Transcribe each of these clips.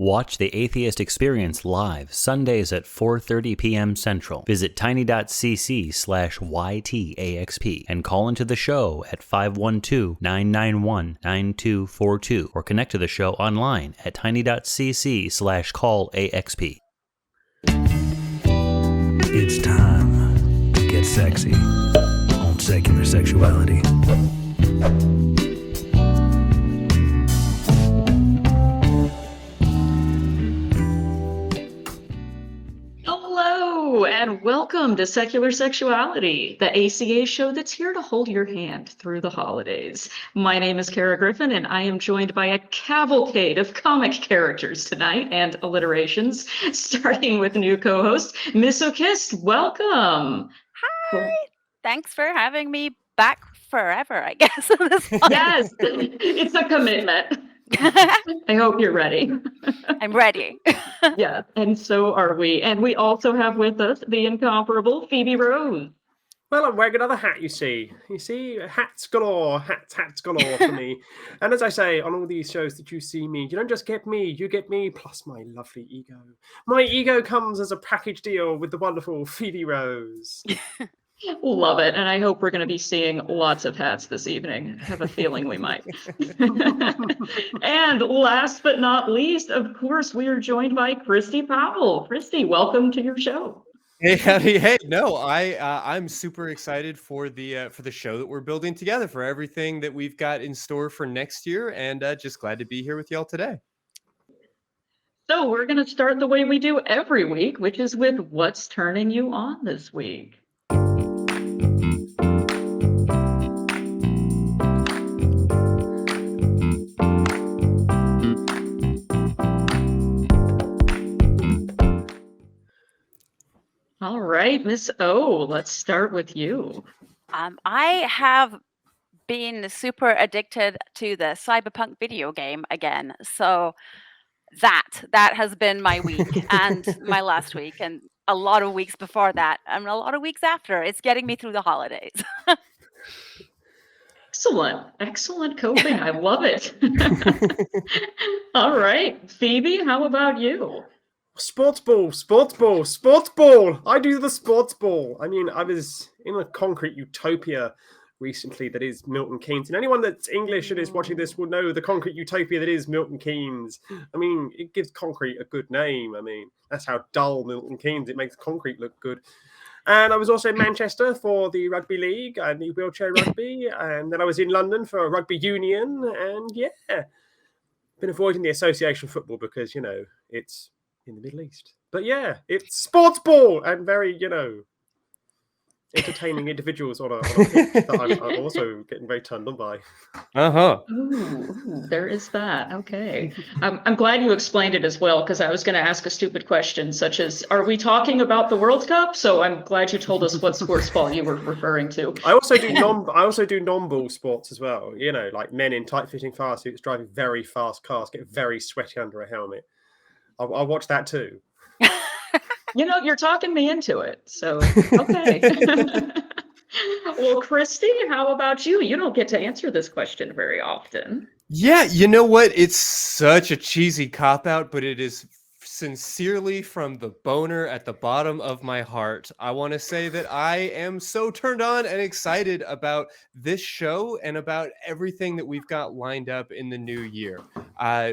Watch The Atheist Experience live Sundays at 4:30 p.m. Central. Visit tiny.cc/YTAXP and call into the show at 512-991-9242 or connect to the show online at tiny.cc/callaxp. It's time to get sexy on Secular Sexuality. Hello, and welcome to Secular Sexuality, the ACA show that's here to hold your hand through the holidays. My name is Kara Griffin, and I am joined by a cavalcade of comic characters tonight and alliterations, starting with new co-host, Miss O'Kist. Welcome. Hi. Thanks for having me back forever, I guess. Yes, it's a commitment. I hope you're ready. I'm ready. Yeah, and so are we. And we also have with us the incomparable Pheobe Rose. Well, I'm wearing another hat, you see. Hats galore, hats galore for me. And as I say, on all these shows that you see me, you don't just get me, you get me plus my lovely ego. My ego comes as a package deal with the wonderful Phoebe Rose. Love it. And I hope we're going to be seeing lots of hats this evening. I have a feeling we might. And last but not least, of course, we are joined by Christy Powell. Christy, welcome to your show. Hey! No, I'm super excited for the show that we're building together, for everything that we've got in store for next year, and just glad to be here with y'all today. So we're going to start the way we do every week, which is with what's turning you on this week. All right, Miss O, let's start with you. I have been super addicted to the Cyberpunk video game again. So that has been my week and my last week and a lot of weeks before that and a lot of weeks after. It's getting me through the holidays. Excellent coping. I love it. All right, Phoebe, how about you? Sports ball. I do the sports ball. I mean, I was in a concrete utopia recently that is Milton Keynes. And anyone that's English and is watching this will know the concrete utopia that is Milton Keynes. I mean, it gives concrete a good name. I mean, that's how dull Milton Keynes. It makes concrete look good. And I was also in Manchester for the rugby league and the wheelchair rugby. And then I was in London for a rugby union. And yeah, been avoiding the association football because, it's in the Middle East. But yeah, it's sports ball and very, entertaining individuals on a pitch that I'm also getting very turned on by. Ooh, there is that. Okay. I'm glad you explained it as well, because I was going to ask a stupid question, such as, are we talking about the World Cup? So I'm glad you told us what sports ball you were referring to. I also do non-ball sports as well. Like men in tight-fitting fire suits driving very fast cars, get very sweaty under a helmet. I'll watch that too. You're talking me into it. So, okay. Well, Christy, how about you? You don't get to answer this question very often. Yeah, you know what? It's such a cheesy cop-out, but it is sincerely from the boner at the bottom of my heart. I want to say that I am so turned on and excited about this show and about everything that we've got lined up in the new year.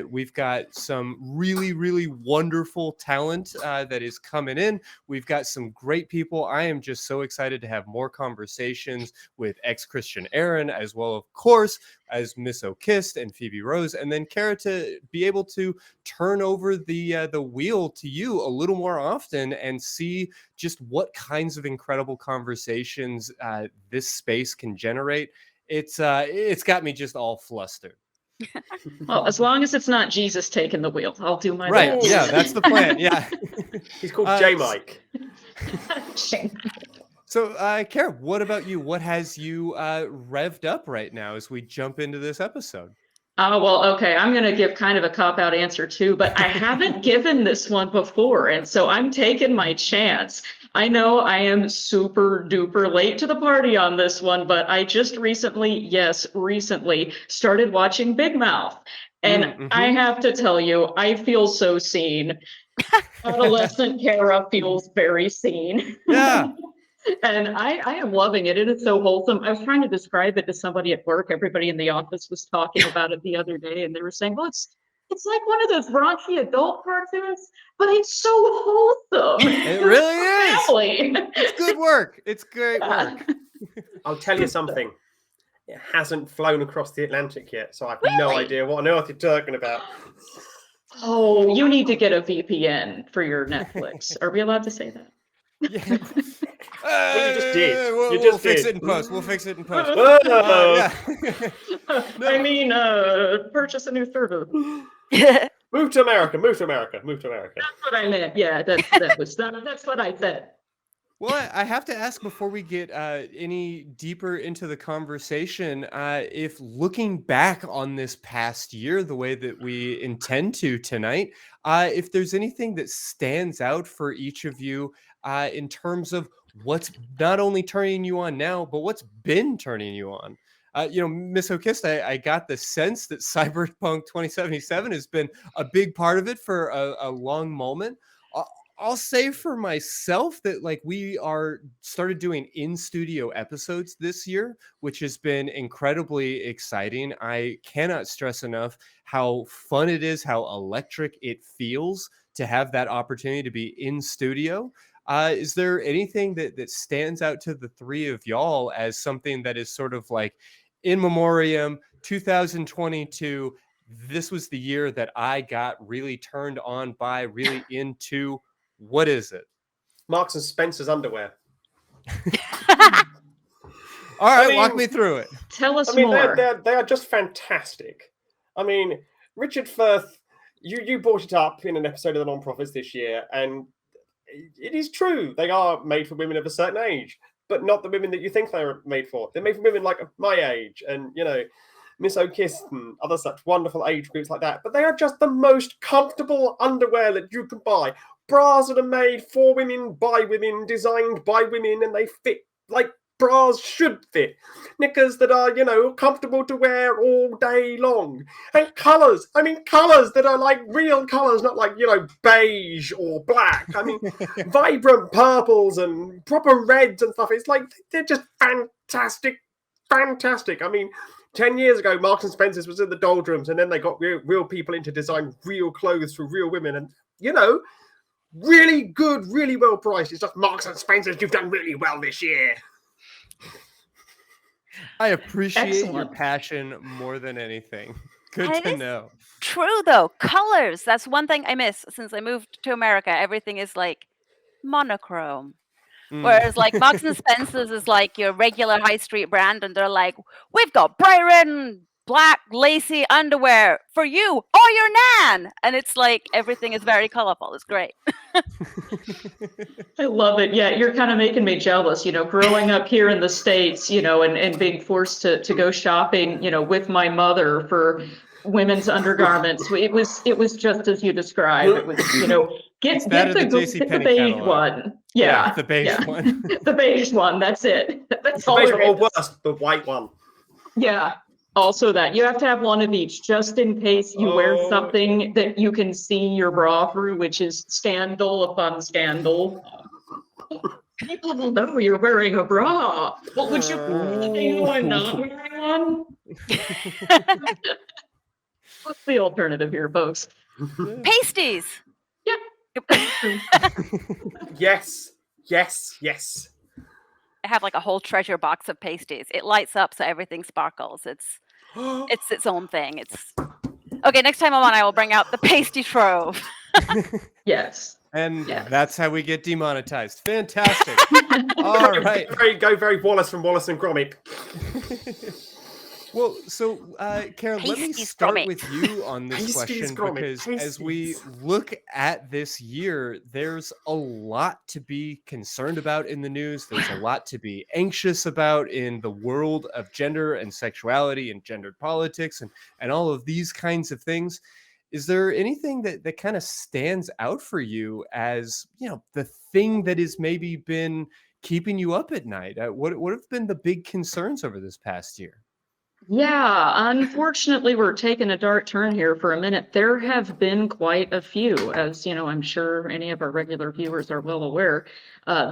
We've got some really, really wonderful talent that is coming in. We've got some great people. I am just so excited to have more conversations with ex-Christian Aaron, as well, of course, as Miss O'Kist and Phoebe Rose, and then Kara to be able to turn over the wheel to you a little more often and see just what kinds of incredible conversations this space can generate. It's got me just all flustered. Well, as long as it's not Jesus taking the wheel, I'll do my right. best. Yeah, that's the plan. Yeah. He's called J-Mike. So, Kara, what about you? What has you revved up right now as we jump into this episode? Oh, well, okay. I'm going to give kind of a cop-out answer too, but I haven't given this one before, and so I'm taking my chance. I know I am super duper late to the party on this one, but I just recently started watching Big Mouth. And I have to tell you, I feel so seen. Adolescent Kara feels very seen. Yeah. And I am loving it. It is so wholesome. I was trying to describe it to somebody at work. Everybody in the office was talking about it the other day, and they were saying, well, it's like one of those raunchy adult cartoons, but it's so wholesome. It really is. Family. It's good work. It's great work. I'll tell you something. It hasn't flown across the Atlantic yet, so I have no Really? idea what on earth you're talking about. Oh, you need to get a VPN for your Netflix. Are we allowed to say that? Yeah. Well, you just did. We'll, You we'll just fix did. it in post. We'll fix it in post. Whoa. Yeah. I mean, purchase a new server. Move to America. Move to America. Move to America. That's what I meant. Yeah, that's what I said. Well, I have to ask before we get any deeper into the conversation, if looking back on this past year, the way that we intend to tonight, if there's anything that stands out for each of you in terms of what's not only turning you on now, but what's been turning you on. Miss O'Kist, I got the sense that Cyberpunk 2077 has been a big part of it for a long moment. I'll say for myself that we are started doing in-studio episodes this year, which has been incredibly exciting. I cannot stress enough how fun it is, how electric it feels to have that opportunity to be in studio. Is there anything that stands out to the three of y'all as something that is sort of like in memoriam 2022? This was the year that I got really turned on by, really into. What is it? Marks and Spencer's underwear. All right, walk me through it. Tell us I mean, more. they are just fantastic. I mean, Richard Firth, you brought it up in an episode of the Non-Profits this year, and it is true. They are made for women of a certain age, but not the women that you think they're made for. They're made for women like my age and, Miss O'Kist and other such wonderful age groups like that. But they are just the most comfortable underwear that you can buy. Bras that are made for women, by women, designed by women, and they fit like bras should fit. Knickers that are, comfortable to wear all day long. And colours. I mean, colours that are like real colours, not like, beige or black. I mean, vibrant purples and proper reds and stuff. It's like, they're just fantastic. Fantastic. I mean, 10 years ago, Marks and Spencer's was in the doldrums, and then they got real people in to design real clothes for real women. And, really good, really well priced. It's just Marks and Spencer's, you've done really well this year. I appreciate your Excellent. passion more than anything. Good And to it is know. True though, colors. That's one thing I miss since I moved to America. Everything is like monochrome. Whereas like Marks and Spencer's is like your regular high street brand, and they're like, we've got bright red and black lacy underwear for you or your nan. And it's like everything is very colorful. It's great. I love it. Yeah, you're kind of making me jealous, growing up here in the States, and being forced to go shopping, with my mother for women's undergarments. It was just as you described. It was, get the beige one. Yeah, the beige one. The beige one. That's it. That's all. Or worse, the white one. Yeah. Also that you have to have one of each just in case you wear something that you can see your bra through, which is scandal upon scandal. People will know you're wearing a bra. What would you know I'm not wearing one? What's the alternative here, folks? Pasties. Yeah. Yes. I have like a whole treasure box of pasties. It lights up so everything sparkles. It's its own thing. It's okay. Next time I'm on, I will bring out the pasty trove. Yes. And that's how we get demonetized. Fantastic. All right. Very Wallace from Wallace and Gromit. Well, so, Kara, let me start with you on this question, because as we look at this year, there's a lot to be concerned about in the news. There's a lot to be anxious about in the world of gender and sexuality and gendered politics and all of these kinds of things. Is there anything that kind of stands out for you as, the thing that has maybe been keeping you up at night? What have been the big concerns over this past year? Yeah, unfortunately, we're taking a dark turn here for a minute. There have been quite a few, as you know, I'm sure any of our regular viewers are well aware.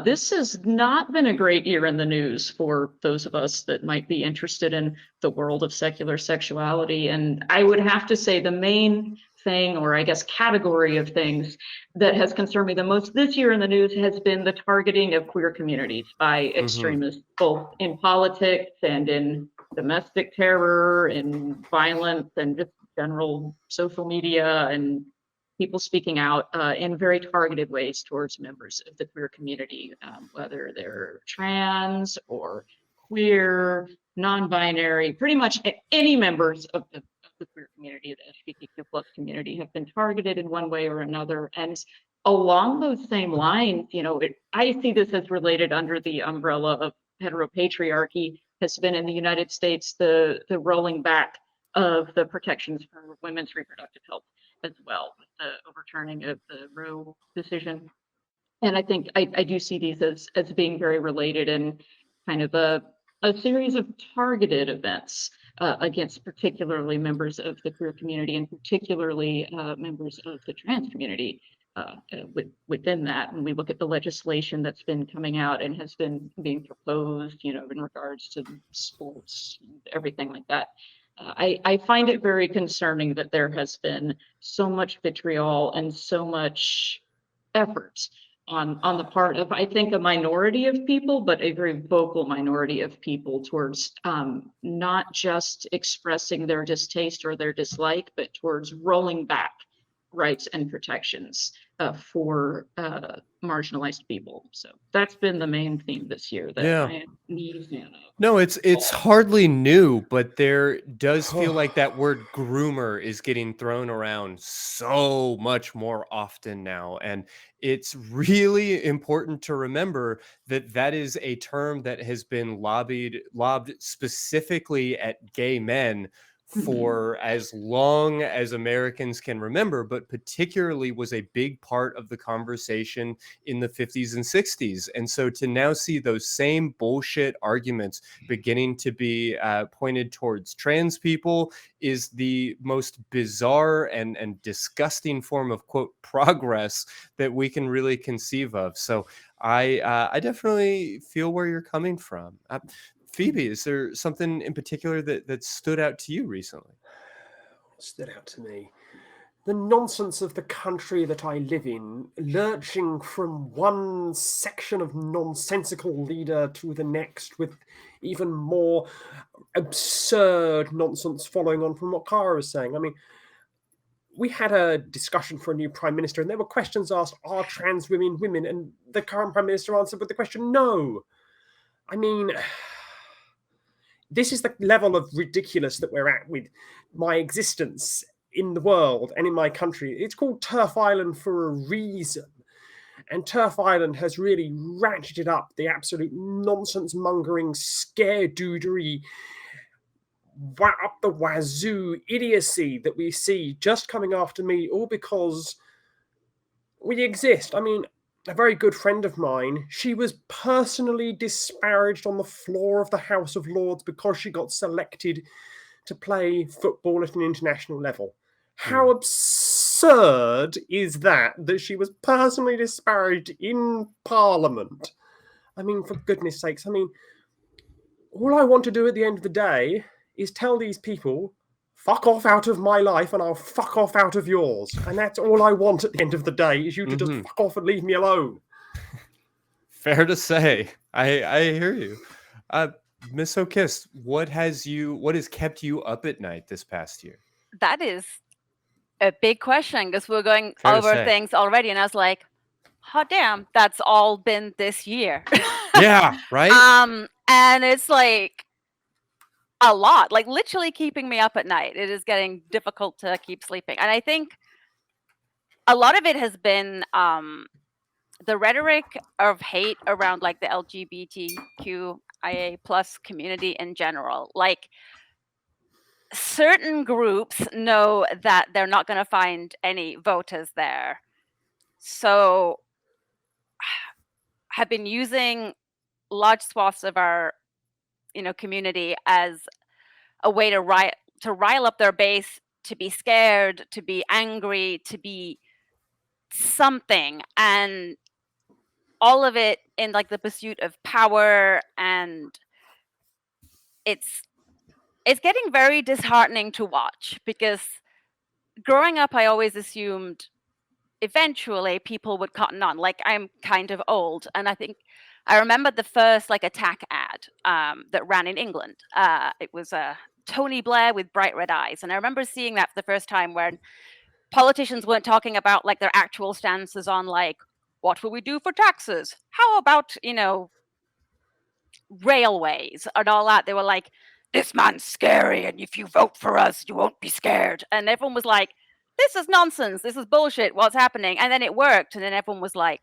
This has not been a great year in the news for those of us that might be interested in the world of secular sexuality. And I would have to say the main thing, or I guess category of things that has concerned me the most this year in the news has been the targeting of queer communities by extremists, both in politics and in domestic terror and violence and just general social media and people speaking out in very targeted ways towards members of the queer community, whether they're trans or queer, non-binary, pretty much any members of the queer community, the LGBTQ plus community, have been targeted in one way or another. And along those same lines, you know, I see this as related under the umbrella of heteropatriarchy. Has been in the United States the rolling back of the protections for women's reproductive health as well, with the overturning of the Roe decision. And I think I do see these as being very related and kind of a series of targeted events against particularly members of the queer community and particularly members of the trans community. Within that, when we look at the legislation that's been coming out and has been being proposed, you know, in regards to sports, everything like that, I find it very concerning that there has been so much vitriol and so much effort on the part of, I think, a minority of people, but a very vocal minority of people towards not just expressing their distaste or their dislike, but towards rolling back rights and protections for marginalized people. So that's been the main theme this year that Yeah. I am not a fan of. No, it's hardly new, but there does feel like that word groomer is getting thrown around so much more often now. And it's really important to remember that that is a term that has been lobbed specifically at gay men for as long as Americans can remember, but particularly was a big part of the conversation in the 50s and 60s. And so to now see those same bullshit arguments beginning to be pointed towards trans people is the most bizarre and disgusting form of, quote, progress that we can really conceive of. So I definitely feel where you're coming from. Phoebe, is there something in particular that stood out to you recently? Stood out to me. The nonsense of the country that I live in, lurching from one section of nonsensical leader to the next with even more absurd nonsense following on from what Kara was saying. I mean, we had a discussion for a new prime minister and there were questions asked, are trans women women? And the current prime minister answered with the question, no. I mean, this is the level of ridiculous that we're at with my existence in the world and in my country. It's called Turf Island for a reason. And Turf Island has really ratcheted up the absolute nonsense mongering, scaredoodery, up the wazoo idiocy that we see just coming after me, all because we exist. I mean, a very good friend of mine, she was personally disparaged on the floor of the House of Lords because she got selected to play football at an international level. How absurd is that she was personally disparaged in Parliament? I mean, for goodness sakes, I mean, all I want to do at the end of the day is tell these people, fuck off out of my life and I'll fuck off out of yours. And that's all I want at the end of the day, is you to just fuck off and leave me alone. Fair to say. I hear you. Miss O'Kiss, what has kept you up at night this past year? That is a big question because we're going Fair to over say. things already, and I was like, "Hot damn, that's all been this year." Yeah, right? And it's like a lot, like literally keeping me up at night. It is getting difficult to keep sleeping, and I think a lot of it has been the rhetoric of hate around like the LGBTQIA plus community in general. Like, certain groups know that they're not going to find any voters there, so have been using large swaths of our community as a way to rile up their base, to be scared, to be angry, to be something, and all of it in like the pursuit of power. And it's getting very disheartening to watch, because growing up I always assumed eventually people would cotton on. Like, I'm kind of old, and I remember the first like attack ad that ran in England. It was Tony Blair with bright red eyes, and I remember seeing that for the first time, when politicians weren't talking about like their actual stances on like, what will we do for taxes? How about, railways and all that? They were like, this man's scary, and if you vote for us, you won't be scared. And everyone was like, this is nonsense. This is bullshit. What's happening? And then it worked. And then everyone was like,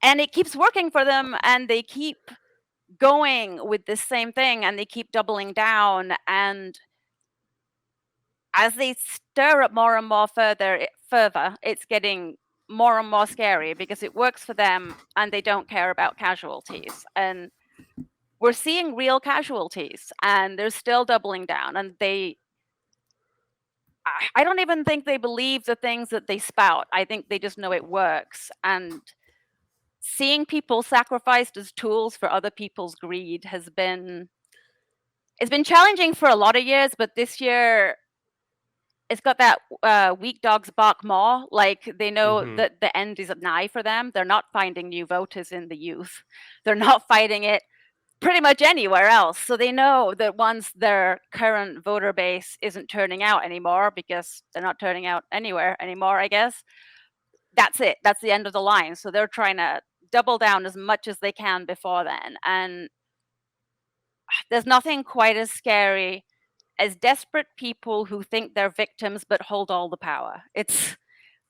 and it keeps working for them. And they keep going with this same thing, and they keep doubling down. And as they stir up more and more further, it's getting more and more scary, because it works for them and they don't care about casualties. And we're seeing real casualties, and they're still doubling down. And I don't even think they believe the things that they spout. I think they just know it works. And seeing people sacrificed as tools for other people's greed it's been challenging for a lot of years, but this year it's got that weak dogs bark more. Like, they know that the end is nigh for them. They're not finding new voters in the youth. They're not fighting it pretty much anywhere else. So they know that once their current voter base isn't turning out anymore, because they're not turning out anywhere anymore, I guess, that's it. That's the end of the line. So they're trying to double down as much as they can before then. And there's nothing quite as scary as desperate people who think they're victims but hold all the power. It's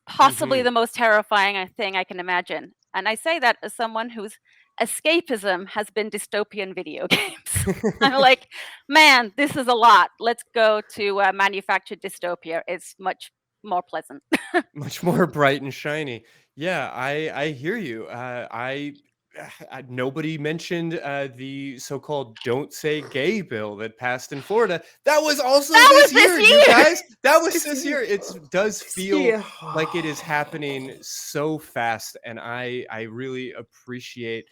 possibly the most terrifying thing I can imagine. And I say that as someone whose escapism has been dystopian video games. I'm like, man, this is a lot. Let's go to manufactured dystopia. It's much more pleasant. Much more bright and shiny. Yeah, I hear you. Nobody mentioned the so-called "Don't Say Gay" bill that passed in Florida. That was also this year, you guys. That was this year. It does feel like it is happening so fast, and I really appreciate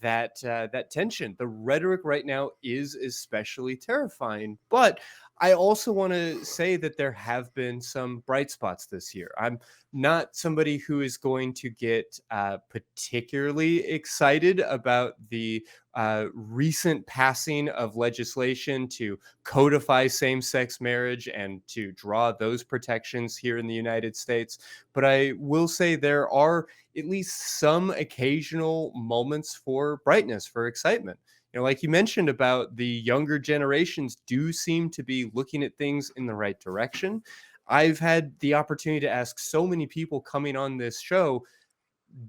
that that tension. The rhetoric right now is especially terrifying, but I also want to say that there have been some bright spots this year. I'm not somebody who is going to get particularly excited about the recent passing of legislation to codify same-sex marriage and to draw those protections here in the United States. But I will say there are at least some occasional moments for brightness, for excitement. Like you mentioned about the younger generations do seem to be looking at things in the right direction. I've had the opportunity to ask so many people coming on this show,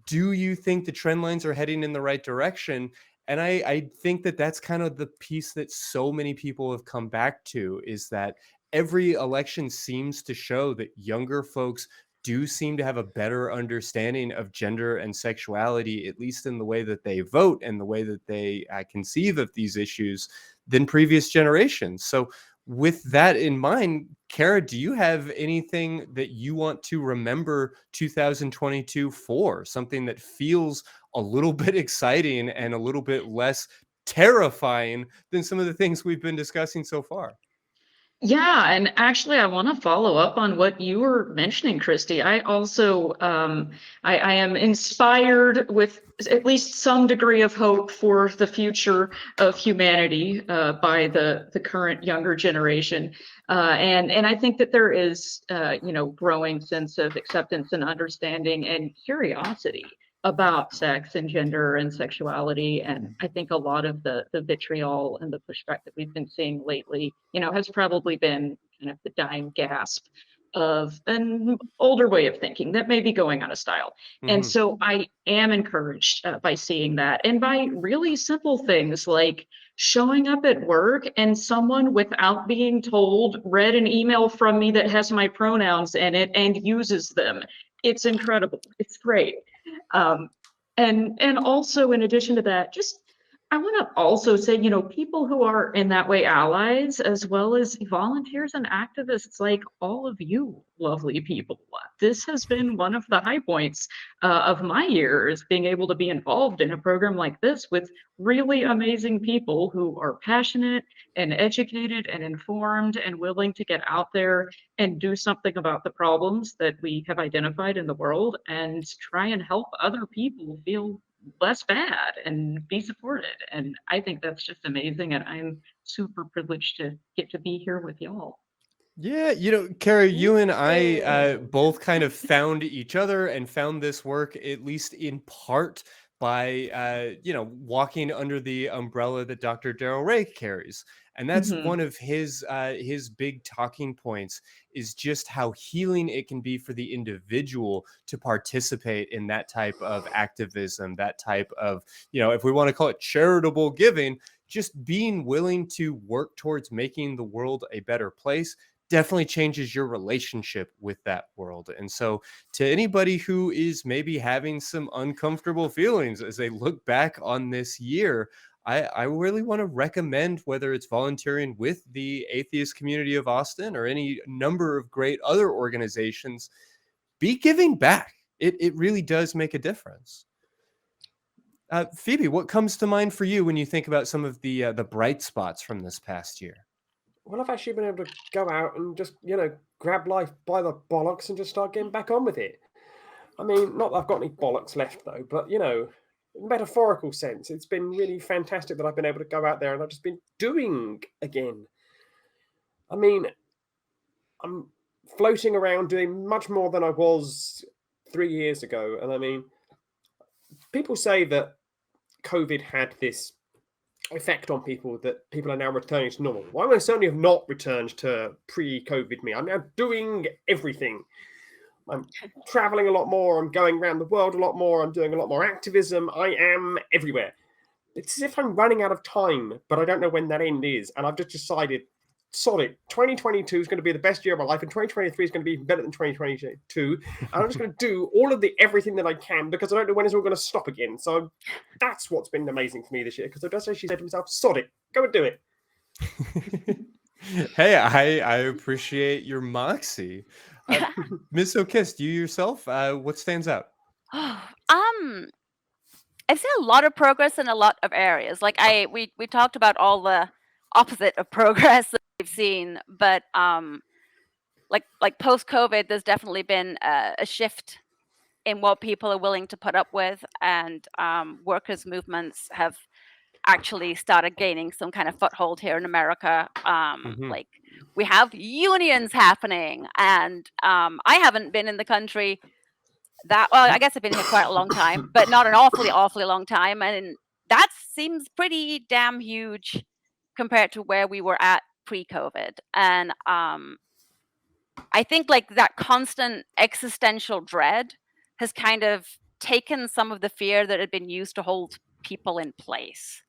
do you think the trend lines are heading in the right direction? And I think that that's kind of the piece that so many people have come back to, is that every election seems to show that younger folks do seem to have a better understanding of gender and sexuality, at least in the way that they vote and the way that they conceive of these issues, than previous generations. So with that in mind, Kara, do you have anything that you want to remember 2022 for? Something that feels a little bit exciting and a little bit less terrifying than some of the things we've been discussing so far? Yeah, and actually, I want to follow up on what you were mentioning, Christy. I also, I am inspired with at least some degree of hope for the future of humanity by the current younger generation, and I think that there is, growing sense of acceptance and understanding and curiosity about sex and gender and sexuality. And I think a lot of the vitriol and the pushback that we've been seeing lately, has probably been kind of the dying gasp of an older way of thinking that may be going out of style. And so I am encouraged by seeing that, and by really simple things like showing up at work and someone, without being told, read an email from me that has my pronouns in it and uses them. It's incredible. It's great. And also, in addition to that, just I want to also say, people who are in that way allies, as well as volunteers and activists like all of you lovely people. This has been one of the high points of my years, being able to be involved in a program like this with really amazing people who are passionate and educated and informed and willing to get out there and do something about the problems that we have identified in the world and try and help other people feel less bad and be supported. And I think that's just amazing. And I'm super privileged to get to be here with y'all. Yeah, Kara, you and I Yeah. both kind of found each other and found this work, at least in part, by walking under the umbrella that Dr. Daryl Ray carries. And that's Mhm. one of his big talking points, is just how healing it can be for the individual to participate in that type of activism, that type of, if we want to call it charitable giving, just being willing to work towards making the world a better place definitely changes your relationship with that world. And so, to anybody who is maybe having some uncomfortable feelings as they look back on this year, I really want to recommend, whether it's volunteering with the atheist community of Austin or any number of great other organizations, be giving back. It really does make a difference. Phoebe, what comes to mind for you when you think about some of the bright spots from this past year? Well, I've actually been able to go out and just, grab life by the bollocks and just start getting back on with it. I mean, not that I've got any bollocks left though, but in metaphorical sense, it's been really fantastic that I've been able to go out there and I've just been doing again. I mean, I'm floating around doing much more than I was 3 years ago. And I mean, people say that COVID had this effect on people, that people are now returning to normal. Well, I certainly have not returned to pre-COVID me. I'm now doing everything. I'm traveling a lot more. I'm going around the world a lot more. I'm doing a lot more activism. I am everywhere. It's as if I'm running out of time, but I don't know when that end is. And I've just decided, solid, 2022 is going to be the best year of my life, and 2023 is going to be even better than 2022. And I'm just going to do all of the everything that I can, because I don't know when it's all going to stop again. So that's what's been amazing for me this year, because just as she said to herself, sod it, go and do it. Hey, I appreciate your moxie. Ms. O'Kist, you yourself, what stands out? I've seen a lot of progress in a lot of areas. Like we talked about all the opposite of progress that we've seen, but like post COVID, there's definitely been a shift in what people are willing to put up with, and workers' movements have actually started gaining some kind of foothold here in America. Like we have unions happening, and I haven't been in the country I guess I've been here quite a long time, but not an awfully long time. And that seems pretty damn huge compared to where we were at pre-COVID. And I think like that constant existential dread has kind of taken some of the fear that had been used to hold people in place.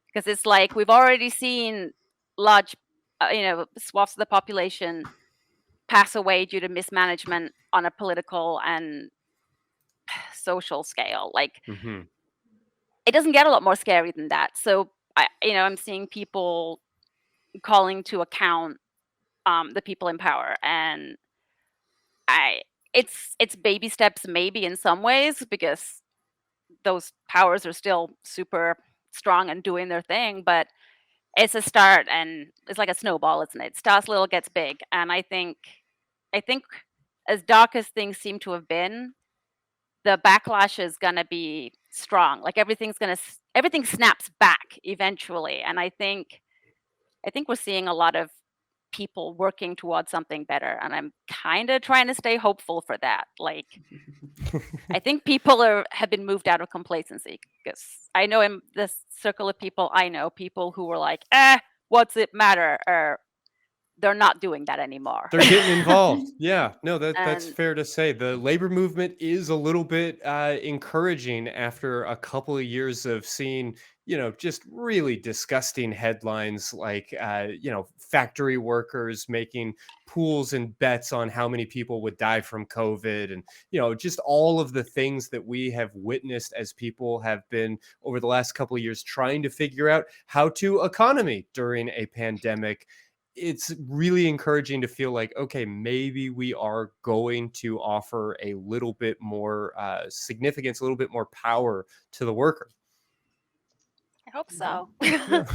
Because it's like we've already seen large, swaths of the population pass away due to mismanagement on a political and social scale. Like it doesn't get a lot more scary than that. So I'm seeing people calling to account the people in power, and it's baby steps maybe in some ways, because those powers are still super strong and doing their thing, but it's a start, and it's like a snowball, isn't it? It starts little, gets big. And I think as dark as things seem to have been, the backlash is going to be strong. Like everything snaps back eventually. And I think we're seeing a lot of people working towards something better. And I'm kind of trying to stay hopeful for that. Like, I think people have been moved out of complacency, because I know in this circle of people, I know people who were like, what's it matter? Or they're not doing that anymore. They're getting involved. Yeah, no, that's fair to say. The labor movement is a little bit encouraging after a couple of years of seeing just really disgusting headlines like, factory workers making pools and bets on how many people would die from COVID. And, just all of the things that we have witnessed as people have been over the last couple of years trying to figure out how to economy during a pandemic. It's really encouraging to feel like, okay, maybe we are going to offer a little bit more significance, a little bit more power to the worker. I hope so. Yeah.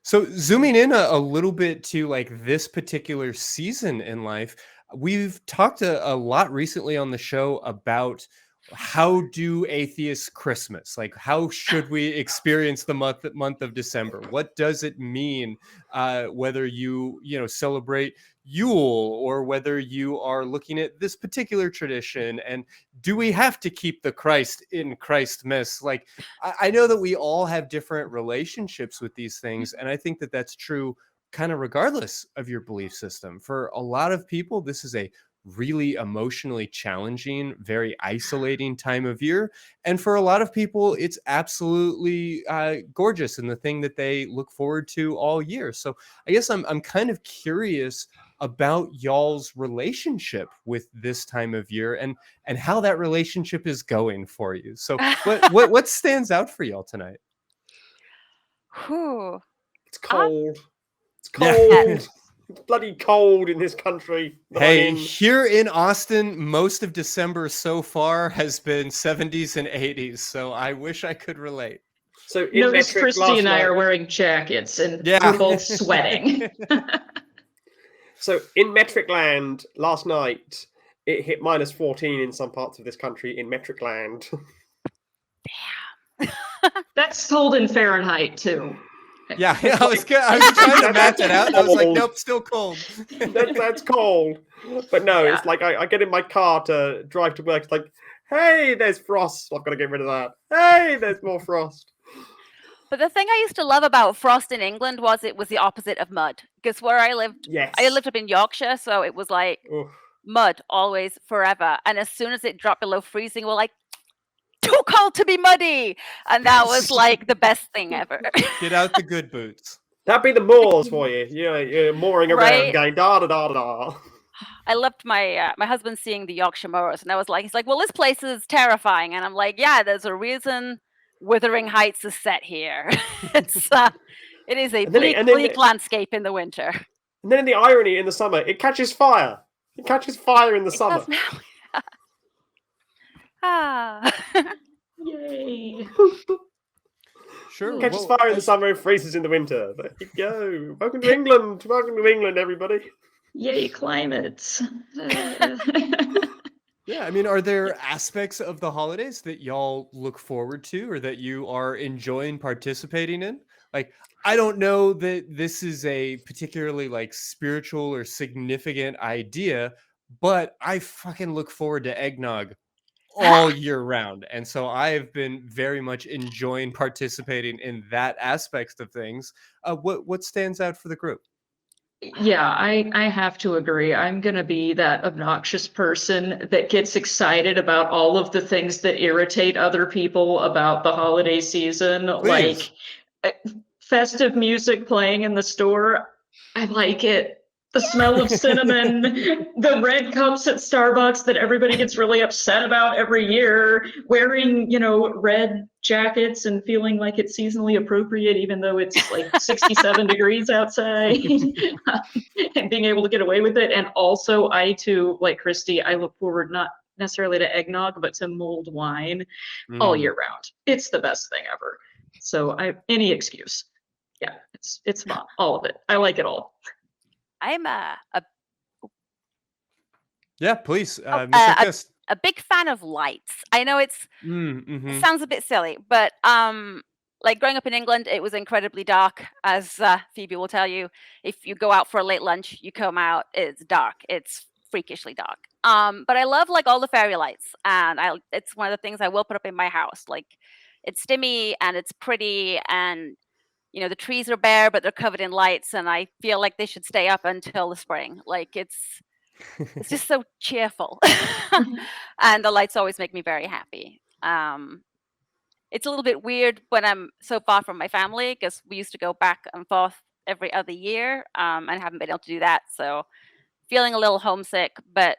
So zooming in a little bit to like this particular season in life, we've talked a lot recently on the show about how do atheists Christmas? Like, how should we experience the month of December? What does it mean? Whether you celebrate Yule or whether you are looking at this particular tradition, and do we have to keep the Christ in Christmas? Like, I know that we all have different relationships with these things, and I think that that's true kind of regardless of your belief system. For a lot of people, this is a really emotionally challenging, very isolating time of year. And for a lot of people, it's absolutely gorgeous and the thing that they look forward to all year. So I guess I'm kind of curious about y'all's relationship with this time of year and how that relationship is going for you. So what stands out for y'all tonight? Whew. It's cold. It's Yeah. cold. It's bloody cold in this country. that I'm Hey, in. here in Austin, most of December so far has been 70s and 80s, so I wish I could relate. So in Notice metric Christy last and I night, are wearing jackets and Yeah. we're both sweating. so in metric land last night, it hit minus 14 in some parts of this country in metric land. That's cold in Fahrenheit too. Yeah, I was trying to math that out. And I was like, nope, still cold. That's cold. But no, Yeah. it's like I get in my car to drive to work. It's like, hey, there's frost. I've got to get rid of that. Hey, there's more frost. But the thing I used to love about frost in England was it was the opposite of mud. Because where I lived Yes. up in Yorkshire, so it was like Oof. mud always forever. And as soon as it dropped below freezing, we're like, too cold to be muddy. And that was like the best thing ever. Get out the good boots. That'd be the moors for you. You're mooring around Right? going da da da da. I loved my my husband seeing the Yorkshire moors, and I was like, he's like, well, this place is terrifying. And I'm like, yeah, there's a reason Wuthering Heights is set here. It is a And then it- bleak landscape in the winter. And then the irony in the summer, it catches fire. It catches fire in the It summer. does now. Ah. Yay. Sure. Catches well, fire in the summer and freezes in the winter. There you go. Welcome to England. Welcome to England, everybody. Yay, climate. Yeah, I mean, are there aspects of the holidays that y'all look forward to or that you are enjoying participating in? Like, I don't know that this is a particularly like spiritual or significant idea, but I fucking look forward to eggnog all year round. And so I have been very much enjoying participating in that aspect of things. What stands out for the group? Yeah, I have to agree. I'm going to be that obnoxious person that gets excited about all of the things that irritate other people about the holiday season, Please. like festive music playing in the store. I like it. The smell of cinnamon, the red cups at Starbucks that everybody gets really upset about every year, wearing, red jackets and feeling like it's seasonally appropriate, even though it's like 67 degrees outside, and being able to get away with it. And also, I too, like Christy, I look forward not necessarily to eggnog, but to mulled wine all year round. It's the best thing ever. So any excuse. Yeah, it's fun. All of it. I like it all. I'm Yeah, please. Mr. Kist. a big fan of lights. I know it Mhm. sounds a bit silly, but like growing up in England, it was incredibly dark, as Phoebe will tell you. If you go out for a late lunch, you come out, it's dark. It's freakishly dark. But I love like all the fairy lights, and it's one of the things I will put up in my house. Like, it's stimmy and it's pretty, and the trees are bare, but they're covered in lights, and I feel like they should stay up until the spring. Like, it's just so cheerful. And the lights always make me very happy. it's a little bit weird when I'm so far from my family, because we used to go back and forth every other year, and haven't been able to do that. So feeling a little homesick, but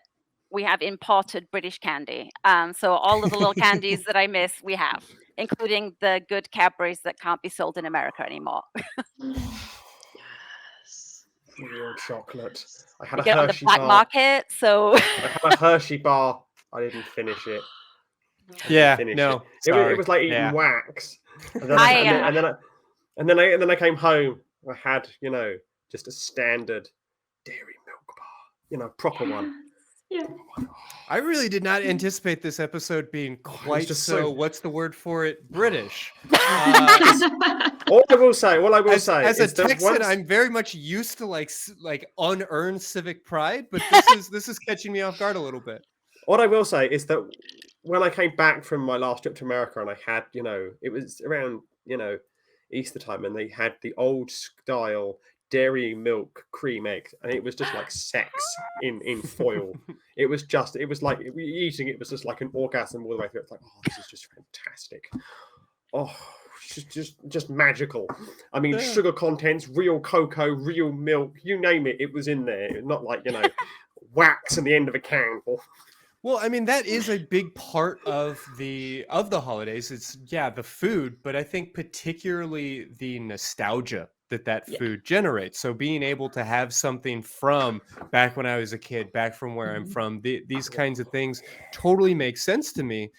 we have imported British candy. So all of the little candies that I miss, we have, including the good Cadbury's that can't be sold in America anymore. Yes. Real chocolate. I had You a get it on the Hershey black bar. market. So I had a Hershey bar. I didn't finish it. Yeah, Finish no, it. It sorry. was like eating Yeah. wax. And then I came home. I had, just a standard dairy milk bar, proper one. Yeah. I really did not anticipate this episode being quite just so, so- what's the word for it, British. All I will say As a is that Texan, once, I'm very much used to like unearned civic pride, but this is catching me off guard a little bit. what I will say is that when I came back from my last trip to America, and I had, it was around, Easter time, and they had the old style dairy milk cream eggs, and it was just like sex in foil. It was like eating it was just like an orgasm all the way through. It's like, oh, this is just fantastic. Oh, just magical. I mean, sugar contents, real cocoa, real milk, you name it, it was in there. Not like, wax in the end of a can. Well, I mean, that is a big part of the holidays. It's the food, but I think particularly the nostalgia that food generates. So being able to have something from back when I was a kid, back from where I'm from, these kinds of things totally make sense to me.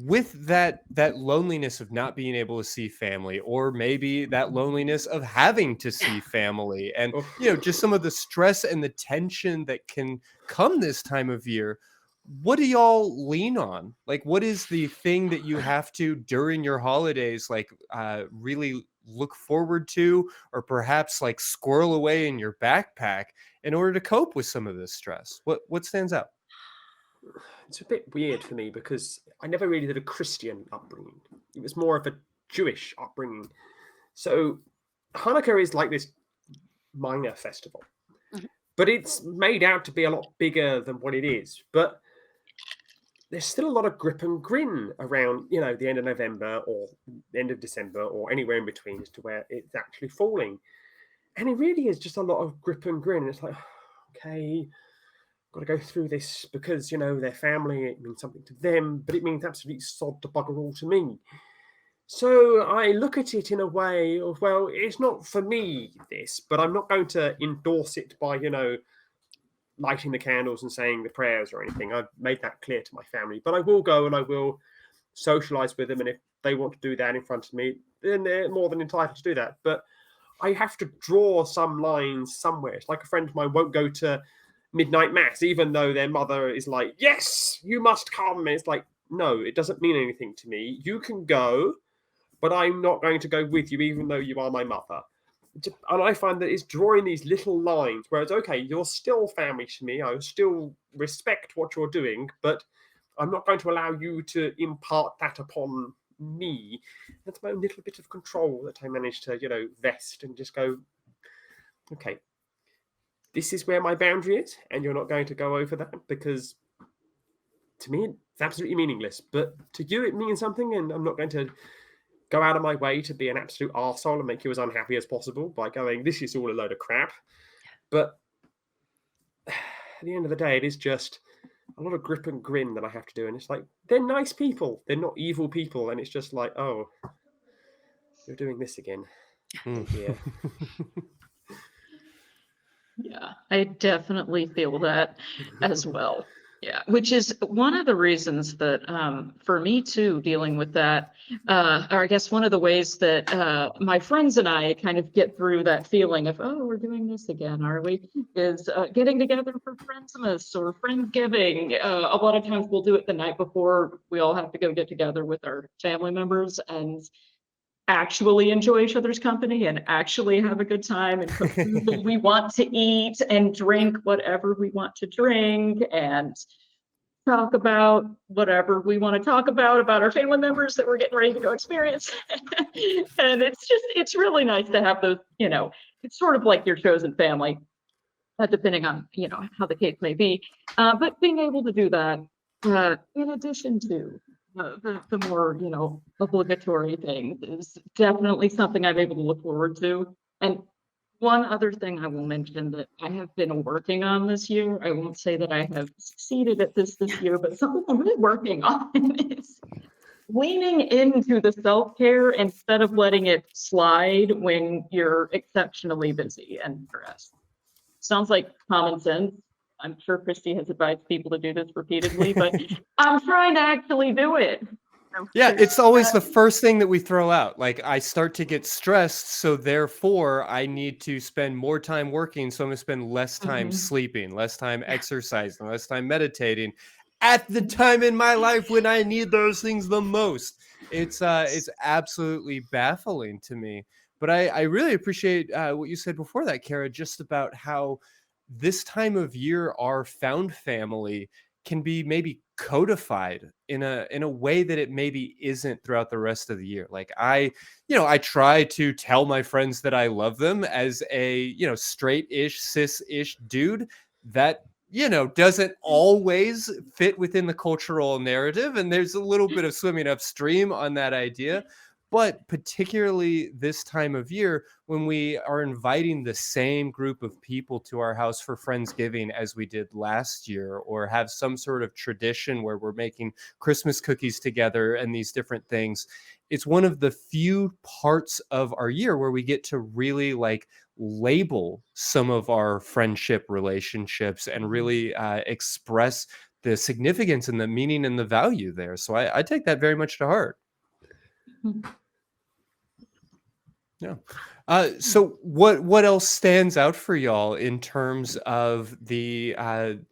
With that loneliness of not being able to see family, or maybe that loneliness of having to see family, and just some of the stress and the tension that can come this time of year. What do y'all lean on? Like, what is the thing that you have to during your holidays, like, really look forward to, or perhaps like squirrel away in your backpack in order to cope with some of this stress? What stands out? It's a bit weird for me because I never really did a Christian upbringing. It was more of a Jewish upbringing. So Hanukkah is like this minor festival, but it's made out to be a lot bigger than what it is. But there's still a lot of grip and grin around, the end of November or end of December or anywhere in between as to where it's actually falling. And it really is just a lot of grip and grin. It's like, okay, got to go through this because, their family, it means something to them, but it means absolutely sod to bugger all to me. So I look at it in a way of, well, it's not for me, this, but I'm not going to endorse it by, lighting the candles and saying the prayers or anything. I've made that clear to my family, but I will go and I will socialize with them. And if they want to do that in front of me, then they're more than entitled to do that. But I have to draw some lines somewhere. It's like a friend of mine won't go to midnight mass, even though their mother is like, yes, you must come. And it's like, no, it doesn't mean anything to me. You can go, but I'm not going to go with you, even though you are my mother. And I find that it's drawing these little lines where it's, okay, you're still family to me. I still respect what you're doing, but I'm not going to allow you to impart that upon me. That's my own little bit of control that I managed to, vest and just go, okay, this is where my boundary is, and you're not going to go over that, because to me, it's absolutely meaningless. But to you, it means something, and I'm not going to go out of my way to be an absolute arsehole and make you as unhappy as possible by going, this is all a load of crap. But at the end of the day, it is just a lot of grip and grin that I have to do. And it's like, they're nice people. They're not evil people. And it's just like, oh, you're doing this again. Yeah. Yeah, I definitely feel that as well. Yeah, which is one of the reasons that for me too, dealing with that, or I guess one of the ways that my friends and I kind of get through that feeling of, oh, we're doing this again, are we? Is getting together for Friendsmas or Friendsgiving. A lot of times we'll do it the night before we all have to go get together with our family members and actually enjoy each other's company and actually have a good time and cook food that we want to eat and drink whatever we want to drink and talk about whatever we want to talk about our family members that we're getting ready to go experience. And it's really nice to have those, it's sort of like your chosen family, depending on, how the case may be. But being able to do that in addition to the more, obligatory things is definitely something I'm able to look forward to. And one other thing I will mention that I have been working on this year, I won't say that I have succeeded at this year, but something I'm really working on is leaning into the self-care instead of letting it slide when you're exceptionally busy and stressed. Sounds like common sense. I'm sure Christy has advised people to do this repeatedly, but I'm trying to actually do it. Yeah, it's always the first thing that we throw out. Like, I start to get stressed, so therefore I need to spend more time working. So I'm going to spend less time sleeping, less time exercising, less time meditating at the time in my life when I need those things the most. It's absolutely baffling to me. But I really appreciate what you said before that, Kara, just about how this time of year, our found family can be maybe codified in a way that it maybe isn't throughout the rest of the year. Like, I try to tell my friends that I love them as a, straight-ish, cis-ish dude that, doesn't always fit within the cultural narrative. And there's a little bit of swimming upstream on that idea. But particularly this time of year, when we are inviting the same group of people to our house for Friendsgiving as we did last year, or have some sort of tradition where we're making Christmas cookies together and these different things, it's one of the few parts of our year where we get to really label some of our friendship relationships and really express the significance and the meaning and the value there. So I take that very much to heart. Yeah. So what else stands out for y'all in terms of the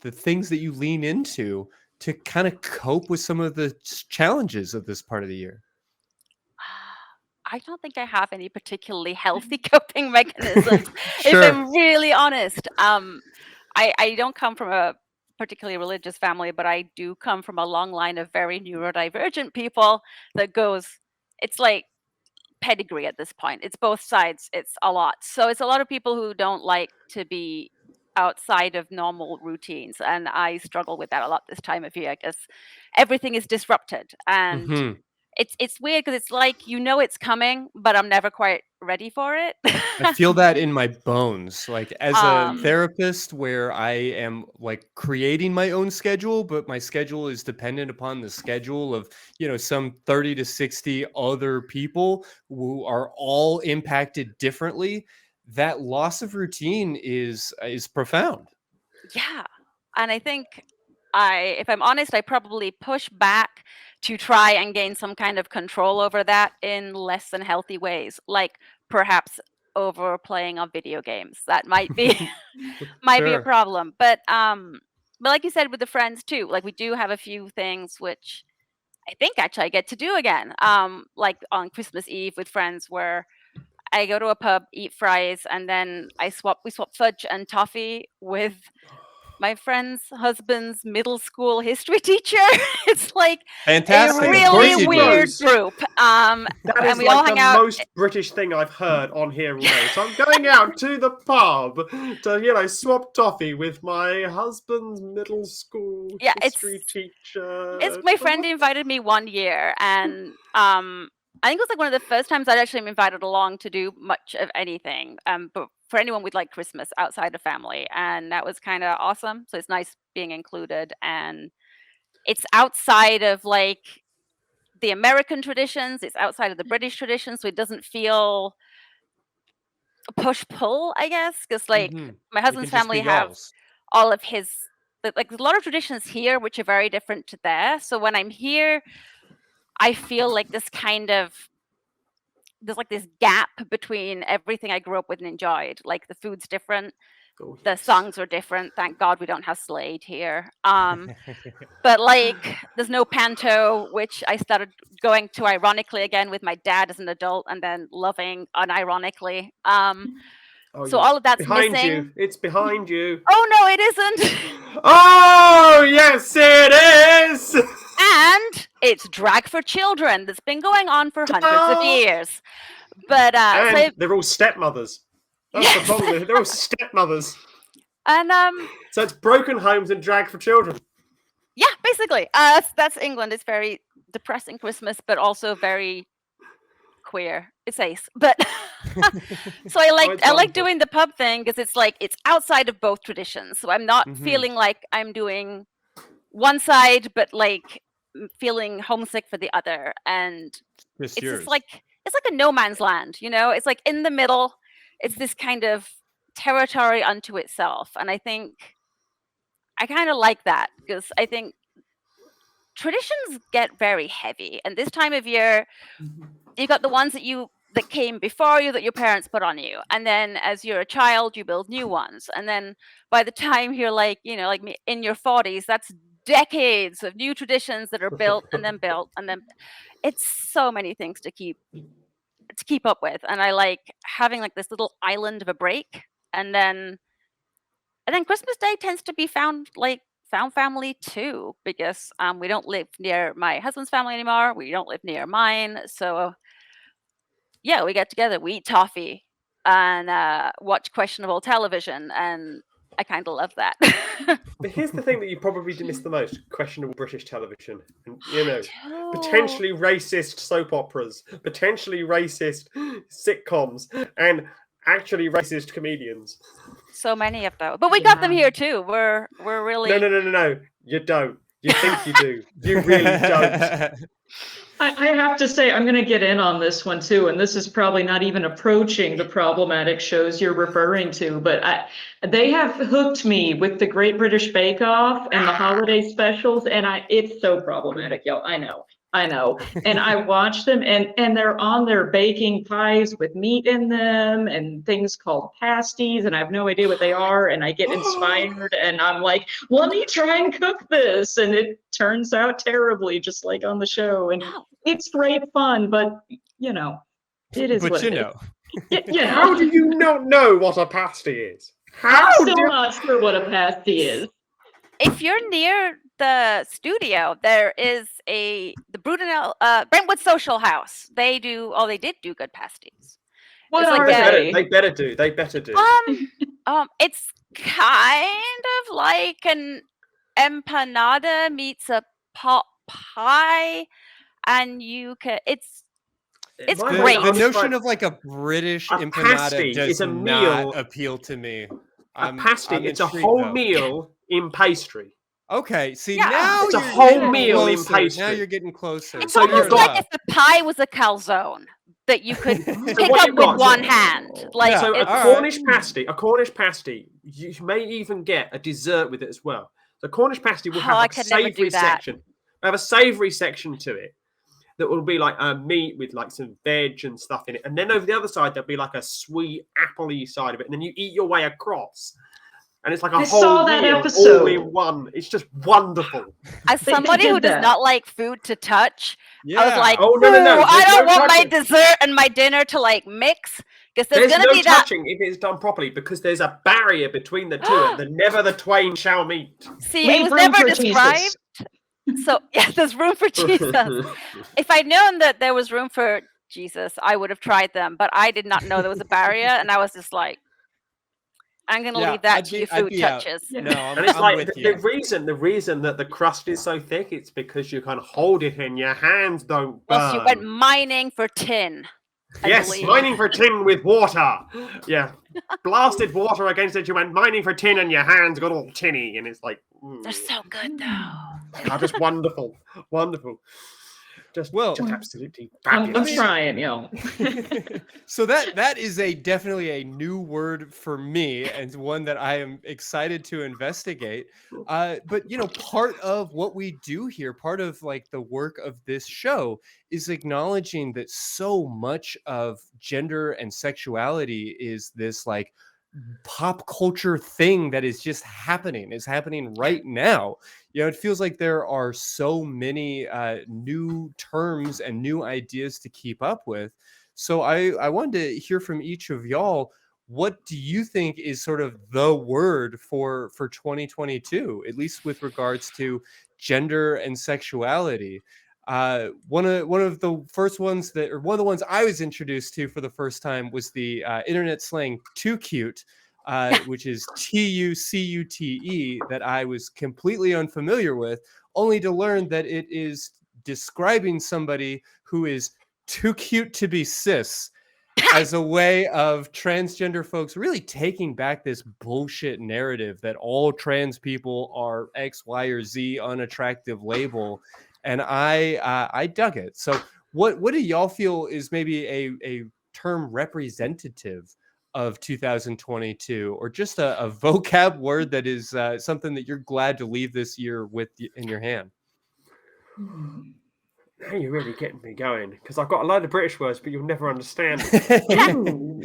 things that you lean into to kind of cope with some of the challenges of this part of the year? I don't think I have any particularly healthy coping mechanisms, if Sure. I'm really honest. I don't come from a particularly religious family, but I do come from a long line of very neurodivergent people that goes, it's like pedigree at this point. It's both sides. It's a lot. So it's a lot of people who don't like to be outside of normal routines. And I struggle with that a lot this time of year because everything is disrupted. And Mhm. it's weird because it's like, it's coming, but I'm never quite ready for it. I feel that in my bones, like as a Um, therapist where I am like creating my own schedule, but my schedule is dependent upon the schedule of, some 30 to 60 other people who are all impacted differently. That loss of routine is profound. yeah. And I think if I'm honest, I probably push back to try and gain some kind of control over that in less than healthy ways, like perhaps over playing on video games. That might be might be a Sure. problem. But like you said with the friends too, like we do have a few things which I think actually I get to do again. Like on Christmas Eve with friends where I go to a pub, eat fries, and then we swap fudge and toffee with my friend's husband's middle school history teacher. It's like a Fantastic. Of course really you do. weird Rose. group. That And is we all like hang the out. most British thing I've heard on here all day. So I'm going out to the pub to, swap toffee with my husband's middle school history teacher. It's my friend invited me one year, and I think it was like one of the first times I'd actually been invited along to do much of anything. But for anyone with like Christmas outside of family, and that was kind of awesome. So it's nice being included, and it's outside of like the American traditions. It's outside of the British traditions, so it doesn't feel push pull, I guess, because like Mhm. my It husband's can just be family have y'all's. all of his like a lot of traditions here which are very different to there. So when I'm here, I feel like there's like this gap between everything I grew up with and enjoyed. Like the food's different, Oh, the yes. songs are different. Thank God we don't have Slade here. But like there's no panto, which I started going to ironically again with my dad as an adult and then loving unironically. Oh, So yes. all of that's behind missing. you. It's behind you. Oh no, it isn't. Oh, yes, it is. And it's Drag for Children that's been going on for hundreds of years. But And they're all stepmothers. That's Yes. the problem. They're all stepmothers. and So it's broken homes and drag for children. yeah, basically. That's England. It's very depressing Christmas, but also very queer. It's ace, but so I like wonderful. doing the pub thing because it's like it's outside of both traditions. So I'm not Mhm. feeling like I'm doing one side, but like feeling homesick for the other, and Just it's yours. just like it's like a no man's land, you know. It's like in the middle. It's this kind of territory unto itself, and I think I kind of like that because I think traditions get very heavy, and this time of year you got the ones that came before you that your parents put on you, and then as you're a child you build new ones, and then by the time you're like, you know, like me in your 40s, that's decades of new traditions that are built and then it's so many things to keep up with, and I like having like this little island of a break, and then Christmas Day tends to be found family too, because we don't live near my husband's family anymore. We don't live near mine, so yeah, we get together, we eat toffee, and watch questionable television, and I kind of love that. But here's the thing that you probably miss the most: questionable British television, and Oh, potentially racist soap operas, potentially racist sitcoms, and actually racist comedians. so many of those, but we got them Yeah. here too. We're really No. You don't. You think you do. You really don't. I have to say, I'm going to get in on this one too, and this is probably not even approaching the problematic shows you're referring to, but they have hooked me with the Great British Bake Off and the holiday specials, and it's so problematic, yo. I know. And I watch them, and they're on there baking pies with meat in them and things called pasties, and I have no idea what they are, and I get inspired, and I'm like, let me try and cook this, and it turns out terribly, just like on the show, and it's great fun, but you know, it is but what you it is. know, You How know, do you not know what a pasty is? How I'm still do not sure what a pasty is. if you're near the studio, there is the Brentwood Social House. They did do good pasties. What It's like are they they? better do. They better do. It's kind of like an empanada meets a pot pie, and it's My great. the I was notion like, of like a British a empanada pasty does is a not meal. appeal to me. A pasty, I'm it's a intrigued, whole though. meal in pastry. Okay, see Yeah. now It's a you're whole getting meal in closer. Now pastry. you're getting closer. It's So Fair you've almost like enough. if the pie was a calzone that you could So pick what up you've with got- one hand. Like Yeah, So a it's, all right. Cornish pasty, you may even get a dessert with it as well. The Cornish pasty will have I like a could never do savoury that. section. They have a savoury section to it that will be like meat with like some veg and stuff in it. And then over the other side, there'll be like a sweet appley side of it. And then you eat your way across. And it's like a I whole saw that meal episode. all in one. It's just wonderful. as They somebody did who does that. not like food to touch, Yeah. I was like, Oh, no. "Ooh, I There's don't no want my touching. dessert and my dinner to like mix, because there's There's gonna no be that." touching if it's done properly because there's a barrier between the two and never the twain shall meet. See, Leave it was room never for described. Jesus. So yeah, there's room for Jesus. If I'd known that there was room for Jesus, I would have tried them, but I did not know there was a barrier, and I was just like, I'm gonna Yeah, leave that I'd to be- you I'd food be out. touches. Yeah. No, I'm And it's like with the you. reason that the crust is so thick, it's because you can hold it in your hands don't burn. Plus, you went mining for tin. I Yes, believe. mining for tin with water. Yeah, blasted water against it. You went mining for tin, and your hands got all tinny, and it's like, They're so good though. just wonderful. Just absolutely I'm fabulous. trying, yo. So that is definitely a new word for me, and one that I am excited to investigate. But part of what we do here, part of like the work of this show, is acknowledging that so much of gender and sexuality is this like pop culture thing that is just happening right now. It feels like there are so many new terms and new ideas to keep up with. So I wanted to hear from each of y'all. What do you think is sort of the word for 2022, at least with regards to gender and sexuality? One of the first ones one of the ones I was introduced to for the first time was the internet slang "too cute," which is TUCUTE, that I was completely unfamiliar with, only to learn that it is describing somebody who is too cute to be cis as a way of transgender folks really taking back this bullshit narrative that all trans people are X, Y, or Z unattractive label. And I dug it. So what do y'all feel is maybe a term representative of 2022, or just a vocab word that is something that you're glad to leave this year with in your hand? Now you're really getting me going, because I've got a load of British words, but you'll never understand them.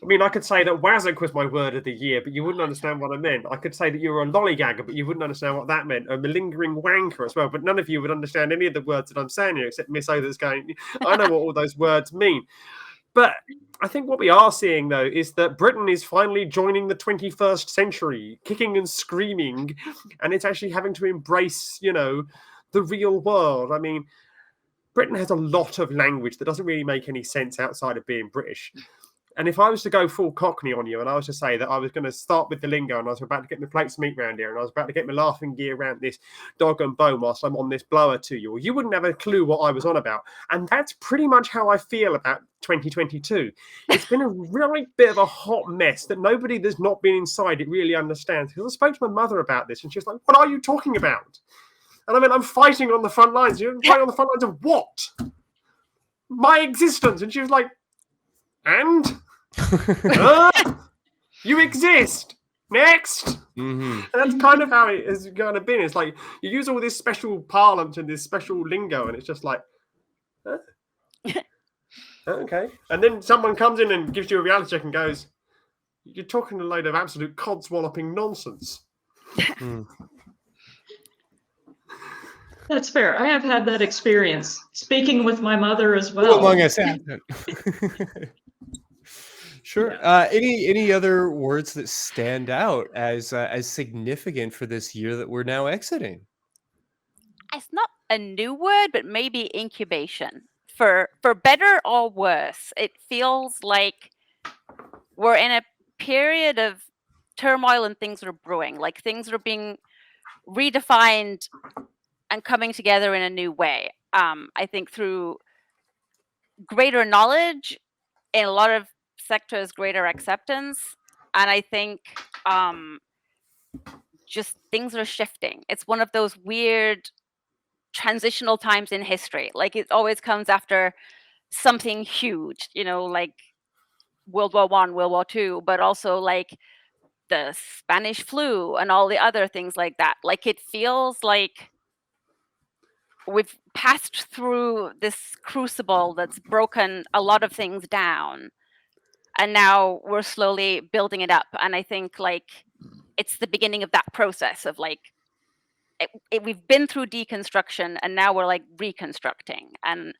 I mean, I could say that Wazzock was my word of the year, but you wouldn't understand what I meant. I could say that you were a lollygagger, but you wouldn't understand what that meant. A malingering wanker as well, but none of you would understand any of the words that I'm saying here, except Miss O that's going, I know what all those words mean. But I think what we are seeing, though, is that Britain is finally joining the 21st century, kicking and screaming, and it's actually having to embrace, the real world. I mean, Britain has a lot of language that doesn't really make any sense outside of being British. And if I was to go full Cockney on you and I was to say that I was going to start with the lingo and I was about to get my plates of meat round here and I was about to get my laughing gear around this dog and bone whilst I'm on this blower to you, you wouldn't have a clue what I was on about. And that's pretty much how I feel about 2022. It's been a really bit of a hot mess that nobody that's not been inside it really understands. Because I spoke to my mother about this and she was like, what are you talking about? And I mean, I'm fighting on the front lines. You're fighting on the front lines of what? My existence. And she was like, and? You exist. Next. Mm-hmm. And that's kind of how it has kind of been. It's like you use all this special parlance and this special lingo, and it's just like, huh? Okay. And then someone comes in and gives you a reality check and goes, you're talking a load of absolute codswalloping nonsense. That's fair. I have had that experience, speaking with my mother as well. Among us. Sure. Yeah. Any other words that stand out as significant for this year that we're now exiting? It's not a new word, but maybe incubation. For better or worse, it feels like we're in a period of turmoil and things are brewing, like things are being redefined and coming together in a new way. I think through greater knowledge in a lot of sectors, greater acceptance, and I think just things are shifting. It's one of those weird transitional times in history. Like it always comes after something huge, like World War I, World War II, but also like the Spanish flu and all the other things like that. Like it feels like we've passed through this crucible that's broken a lot of things down, and now we're slowly building it up. And I think like it's the beginning of that process of like we've been through deconstruction and now we're like reconstructing, and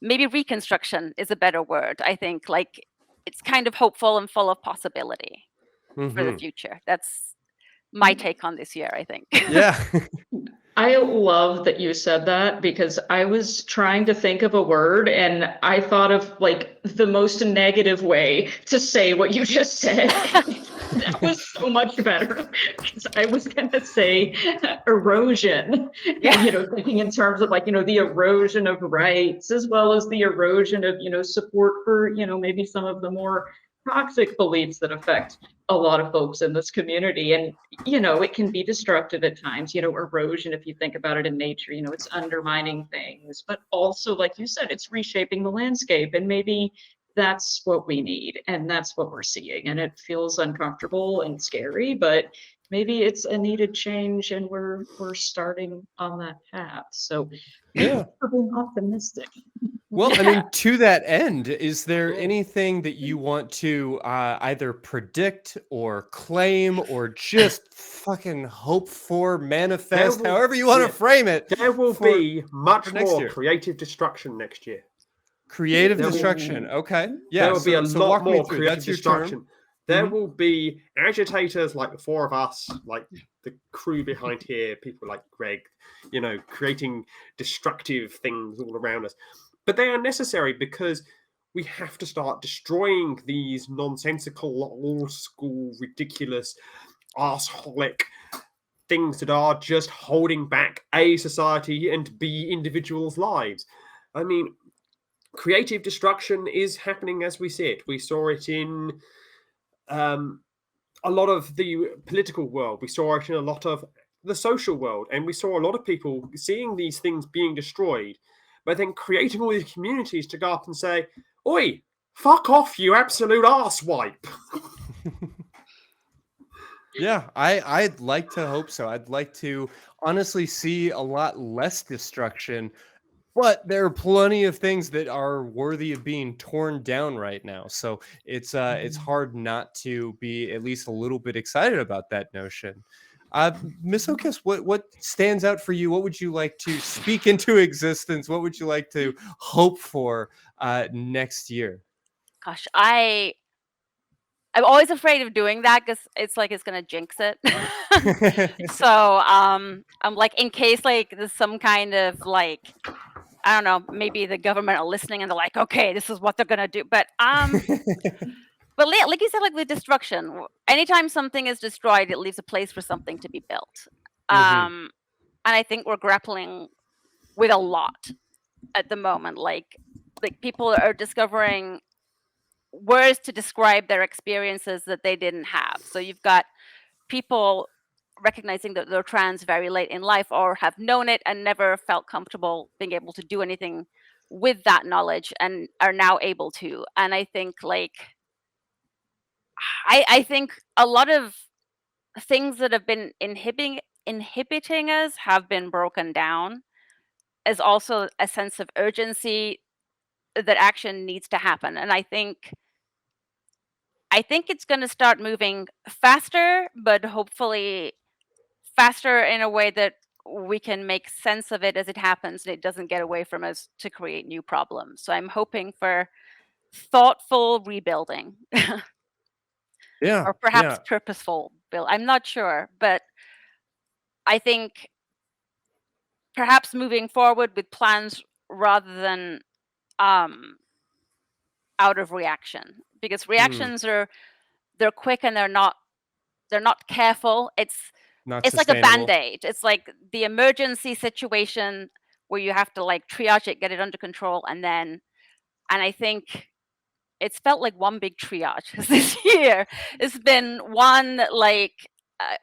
maybe reconstruction is a better word. I think like it's kind of hopeful and full of possibility for the future. That's my take on this year, I think. Yeah. I love that you said that, because I was trying to think of a word and I thought of like the most negative way to say what you just said. That was so much better, because I was going to say erosion, thinking in terms of like, the erosion of rights, as well as the erosion of, support for, maybe some of the more toxic beliefs that affect a lot of folks in this community. And, it can be destructive at times, erosion, if you think about it in nature, it's undermining things, but also, like you said, it's reshaping the landscape. And maybe that's what we need. And that's what we're seeing. And it feels uncomfortable and scary, but maybe it's a needed change and we're starting on that path. So Yeah. being optimistic. Well, I mean, to that end, is there anything that you want to either predict or claim or just fucking hope for, manifest, however you want to frame it? There will be much more year. creative destruction next year. Creative destruction. Okay. Yeah. There will be a lot more through. creative That's your destruction. term. There will be agitators like the four of us, like the crew behind here, people like Greg, creating destructive things all around us. But they are necessary because we have to start destroying these nonsensical, old school, ridiculous, arseholic things that are just holding back A, society, and B, individuals' lives. I mean, creative destruction is happening as we see it. We saw it in a lot of the political world. We saw it in a lot of the social world. And we saw a lot of people seeing these things being destroyed, but then creating all these communities to go up and say, "Oi, fuck off, you absolute arsewipe." Yeah, I'd like to hope so. I'd like to honestly see a lot less destruction, but there are plenty of things that are worthy of being torn down right now. So it's hard not to be at least a little bit excited about that notion. Miss Okis, what stands out for you? What would you like to speak into existence? What would you like to hope for next year? Gosh, I'm always afraid of doing that because it's like it's gonna jinx it. So I'm like, in case like there's some kind of like, I don't know, maybe the government are listening and they're like, okay, this is what they're gonna do. But like you said, like with destruction, anytime something is destroyed, it leaves a place for something to be built. And I think we're grappling with a lot at the moment. Like people are discovering words to describe their experiences that they didn't have. So you've got people recognizing that they're trans very late in life, or have known it and never felt comfortable being able to do anything with that knowledge, and are now able to. And I think like I think a lot of things that have been inhibiting us have been broken down. As also a sense of urgency that action needs to happen. And I think it's going to start moving faster, but hopefully faster in a way that we can make sense of it as it happens and it doesn't get away from us to create new problems. So I'm hoping for thoughtful rebuilding. Yeah, Or perhaps purposeful build. I'm not sure, but I think perhaps moving forward with plans rather than out of reaction, because reactions they're quick and they're not careful. It's like a band-aid. It's like the emergency situation where you have to like triage it, get it under control, and I think it's felt like one big triage this year. It's been one like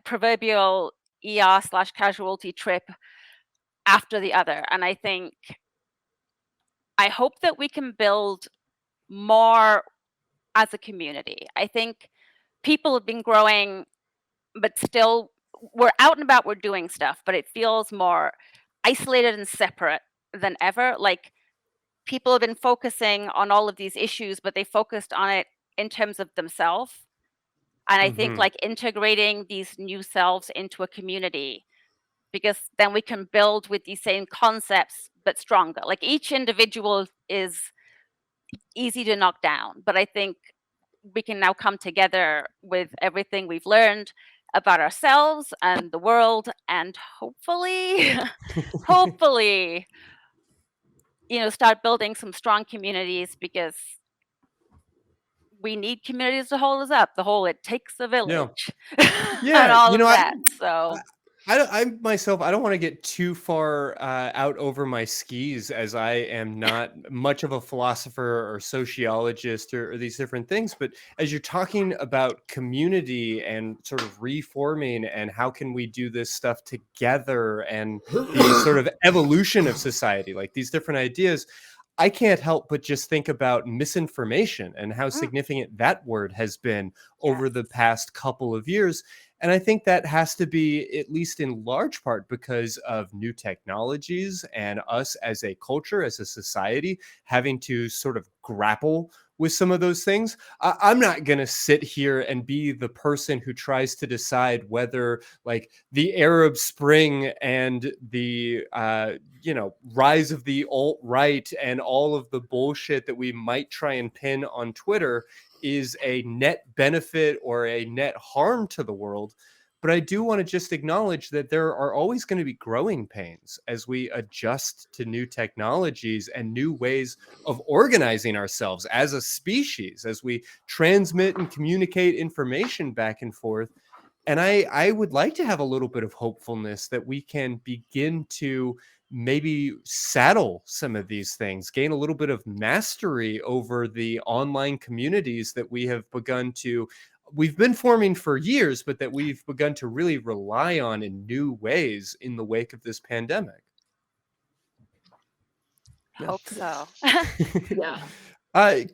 proverbial ER/casualty trip after the other. And I hope that we can build more as a community. I think people have been growing, but still we're out and about, we're doing stuff, but it feels more isolated and separate than ever. Like people have been focusing on all of these issues, but they focused on it in terms of themselves. And I think like integrating these new selves into a community, because then we can build with these same concepts, but stronger. Like each individual is easy to knock down, but I think we can now come together with everything we've learned about ourselves and the world, and hopefully start building some strong communities, because we need communities to hold us up. It takes a village. Yeah, and all of that. So I myself, I don't want to get too far out over my skis, as I am not much of a philosopher or sociologist or these different things. But as you're talking about community and sort of reforming and how can we do this stuff together and the sort of evolution of society, like these different ideas, I can't help but just think about misinformation and how significant that word has been over the past couple of years. And I think that has to be, at least in large part, because of new technologies and us as a culture, as a society, having to sort of grapple with some of those things. I'm not going to sit here and be the person who tries to decide whether like the Arab Spring and the, rise of the alt-right and all of the bullshit that we might try and pin on Twitter is a net benefit or a net harm to the world. But I do want to just acknowledge that there are always going to be growing pains as we adjust to new technologies and new ways of organizing ourselves as a species, as we transmit and communicate information back and forth. And I would like to have a little bit of hopefulness that we can begin to maybe saddle some of these things, gain a little bit of mastery over the online communities that we've been forming for years, but that we've begun to really rely on in new ways in the wake of this pandemic. Yeah. Hope so. Yeah.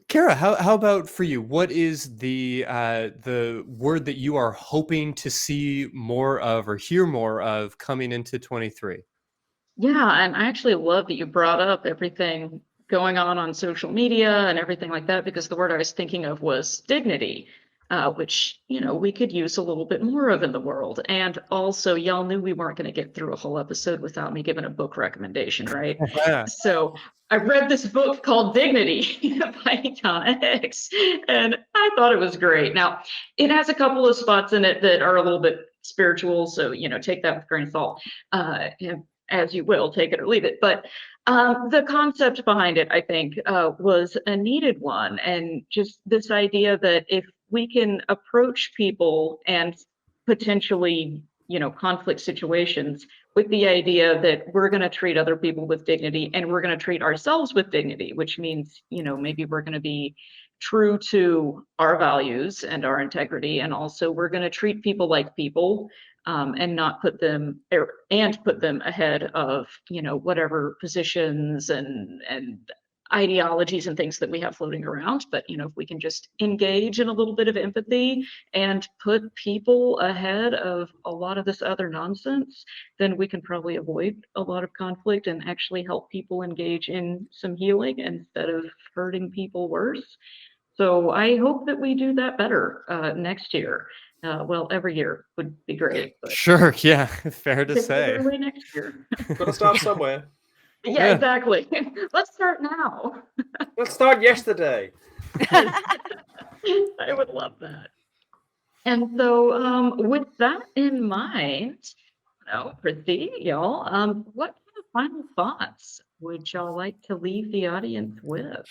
Kara, how about for you? What is the word that you are hoping to see more of or hear more of coming into 23? Yeah, and I actually love that you brought up everything going on social media and everything like that, because the word I was thinking of was dignity, which, we could use a little bit more of in the world. And also, y'all knew we weren't going to get through a whole episode without me giving a book recommendation, right? So I read this book called Dignity by Kara Hicks, and I thought it was great. Now, it has a couple of spots in it that are a little bit spiritual, so, take that with a grain of salt. As you will, take it or leave it. But the concept behind it, I think, was a needed one. And just this idea that if we can approach people and potentially, conflict situations with the idea that we're going to treat other people with dignity and we're going to treat ourselves with dignity, which means, maybe we're going to be true to our values and our integrity. And also we're going to treat people like people. And not put them ahead of whatever positions and ideologies and things that we have floating around. But if we can just engage in a little bit of empathy and put people ahead of a lot of this other nonsense, then we can probably avoid a lot of conflict and actually help people engage in some healing instead of hurting people worse. So I hope that we do that better next year. Well, every year would be great. But Sure, yeah, fair to say. particularly next year. Gotta start somewhere. Yeah, exactly. Let's start now. Let's start yesterday. I would love that. And so, with that in mind, Christy, y'all, what kind of final thoughts would y'all like to leave the audience with?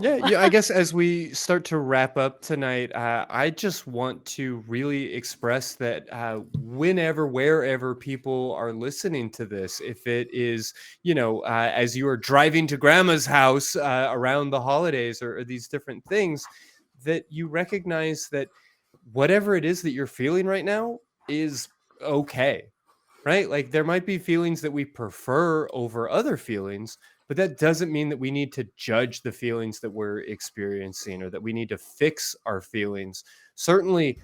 Yeah, I guess as we start to wrap up tonight, I just want to really express that whenever, wherever people are listening to this, if it is, as you are driving to grandma's house around the holidays or these different things, that you recognize that whatever it is that you're feeling right now is okay, right? Like there might be feelings that we prefer over other feelings, but that doesn't mean that we need to judge the feelings that we're experiencing or that we need to fix our feelings. Certainly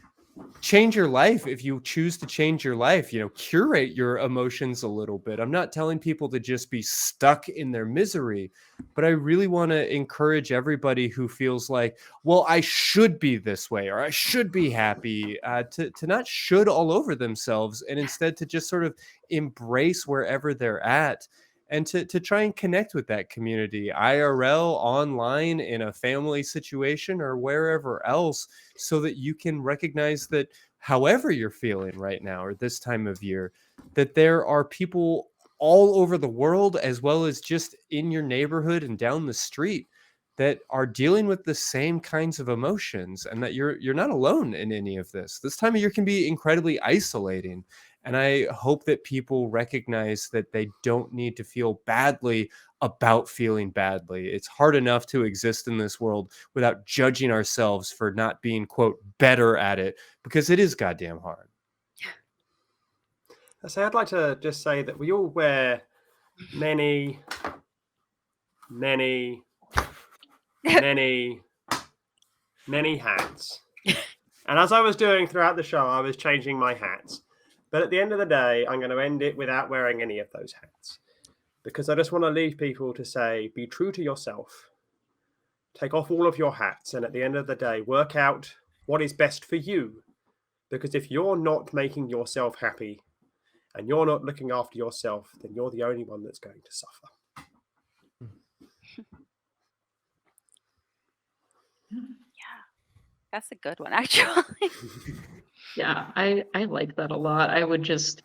change your life if you choose to change your life, curate your emotions a little bit. I'm not telling people to just be stuck in their misery, but I really want to encourage everybody who feels like, well, I should be this way or I should be happy, to not should all over themselves and instead to just sort of embrace wherever they're at. And to try and connect with that community, IRL, online, in a family situation, or wherever else, so that you can recognize that however you're feeling right now or this time of year, that there are people all over the world, as well as just in your neighborhood and down the street, that are dealing with the same kinds of emotions, and that you're not alone in any of this. This time of year can be incredibly isolating. And I hope that people recognize that they don't need to feel badly about feeling badly. It's hard enough to exist in this world without judging ourselves for not being, quote, better at it, because it is goddamn hard. So I'd like to just say that we all wear many hats. And as I was doing throughout the show, I was changing my hats. But at the end of the day, I'm going to end it without wearing any of those hats. Because I just want to leave people to say, be true to yourself. Take off all of your hats. And at the end of the day, work out what is best for you. Because if you're not making yourself happy and you're not looking after yourself, then you're the only one that's going to suffer. That's a good one, actually. Yeah, I like that a lot. I would just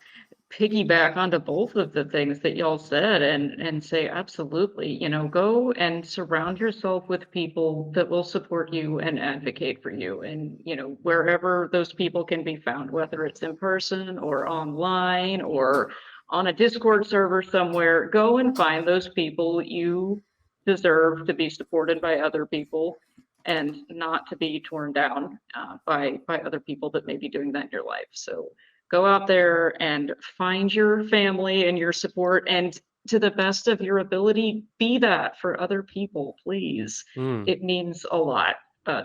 piggyback onto both of the things that y'all said and say, absolutely, go and surround yourself with people that will support you and advocate for you. And, wherever those people can be found, whether it's in person or online or on a Discord server somewhere, go and find those people. You deserve to be supported by other people and not to be torn down by other people that may be doing that in your life. So go out there and find your family and your support, and to the best of your ability, be that for other people, please. It means a lot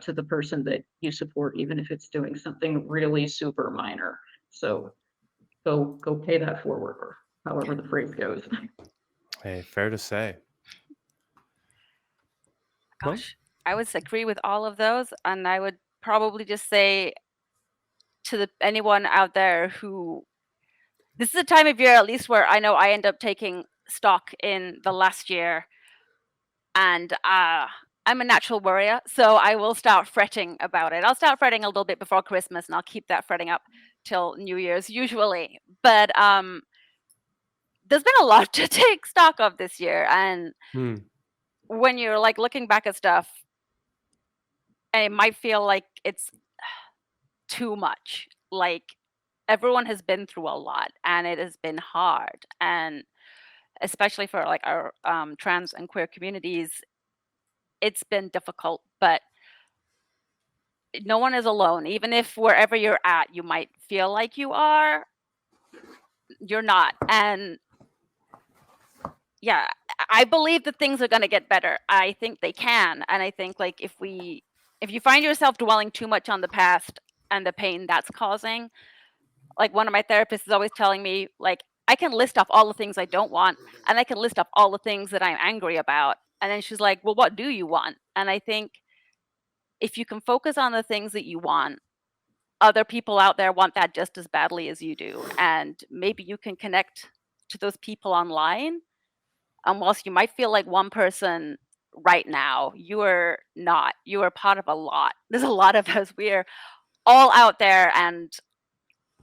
to the person that you support, even if it's doing something really super minor. So go pay that forward, or however the phrase goes. Hey, fair to say. Gosh, I would agree with all of those, and I would probably just say to anyone out there who, this is a time of year at least where I know I end up taking stock in the last year, and I'm a natural worrier, so I will start fretting about it. I'll start fretting a little bit before Christmas, and I'll keep that fretting up till New Year's usually. But there's been a lot to take stock of this year, and when you're like looking back at stuff, and it might feel like it's too much. Like, everyone has been through a lot, and it has been hard, and especially for like our trans and queer communities, it's been difficult. But no one is alone. Even if wherever you're at, you might feel like you are, you're not. And yeah, I believe that things are going to get better. I think they can. And I think like if you find yourself dwelling too much on the past and the pain that's causing, like one of my therapists is always telling me, like, I can list off all the things I don't want, and I can list off all the things that I'm angry about. And then she's like, well, what do you want? And I think if you can focus on the things that you want, other people out there want that just as badly as you do. And maybe you can connect to those people online. And whilst you might feel like one person right now, you are not. You are part of a lot. There's a lot of us. We're all out there, and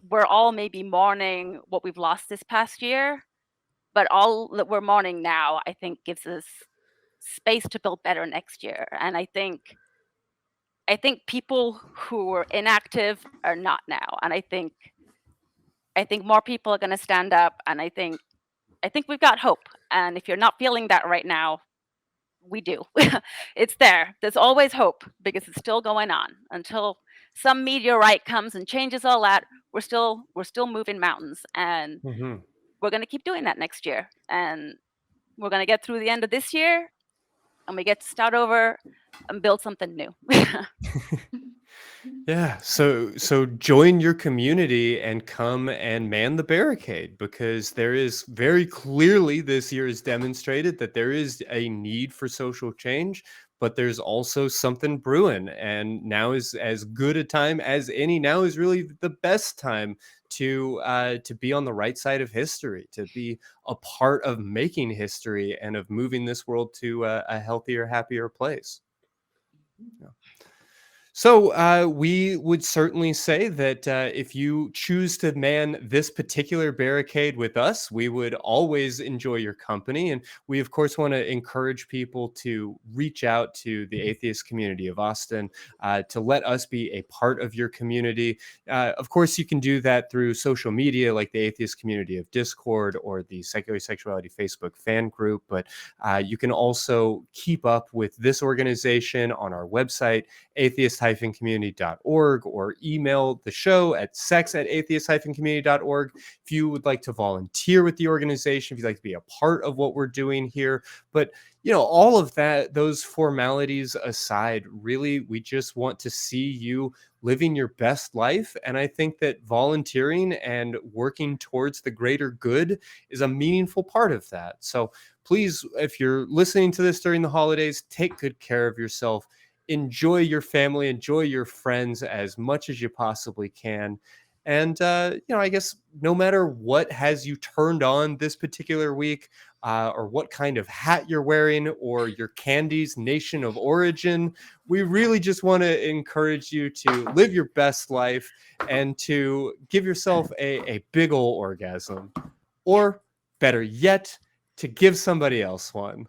we're all maybe mourning what we've lost this past year. But all that we're mourning now, I think, gives us space to build better next year. And I think people who are inactive are not now. And I think more people are going to stand up. And I think we've got hope. And if you're not feeling that right now, we do. It's there. There's always hope, because it's still going on until some meteorite comes and changes all that. We're still moving mountains, and we're going to keep doing that next year. And we're going to get through the end of this year, and we get to start over and build something new. Yeah, so join your community and come and man the barricade, because there is very clearly, this year has demonstrated that there is a need for social change, but there's also something brewing, and now is as good a time as any. Now is really the best time to be on the right side of history, to be a part of making history and of moving this world to a healthier, happier place. Yeah. So we would certainly say that if you choose to man this particular barricade with us, we would always enjoy your company. And we, of course, want to encourage people to reach out to the atheist community of Austin to let us be a part of your community. Of course, you can do that through social media like the Atheist Community of Discord or the Sexuality Facebook fan group. But you can also keep up with this organization on our website, atheist-community.org, or email the show at sex@atheist-community.org if you would like to volunteer with the organization, if you'd like to be a part of what we're doing here. But all of that, those formalities aside, really, we just want to see you living your best life. And I think that volunteering and working towards the greater good is a meaningful part of that. So please, if you're listening to this during the holidays, take good care of yourself. Enjoy your family, enjoy your friends as much as you possibly can. And, I guess no matter what has you turned on this particular week, or what kind of hat you're wearing, or your candy's nation of origin, we really just want to encourage you to live your best life and to give yourself a big ol' orgasm. Or better yet, to give somebody else one.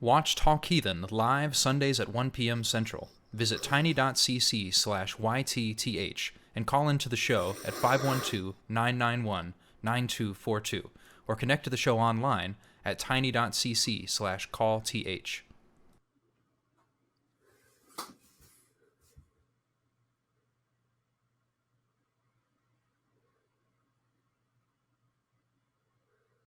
Watch Talk Heathen live Sundays at 1 p.m. Central. Visit tiny.cc/YTTH and call into the show at 512-991-9242 or connect to the show online at tiny.cc/callth.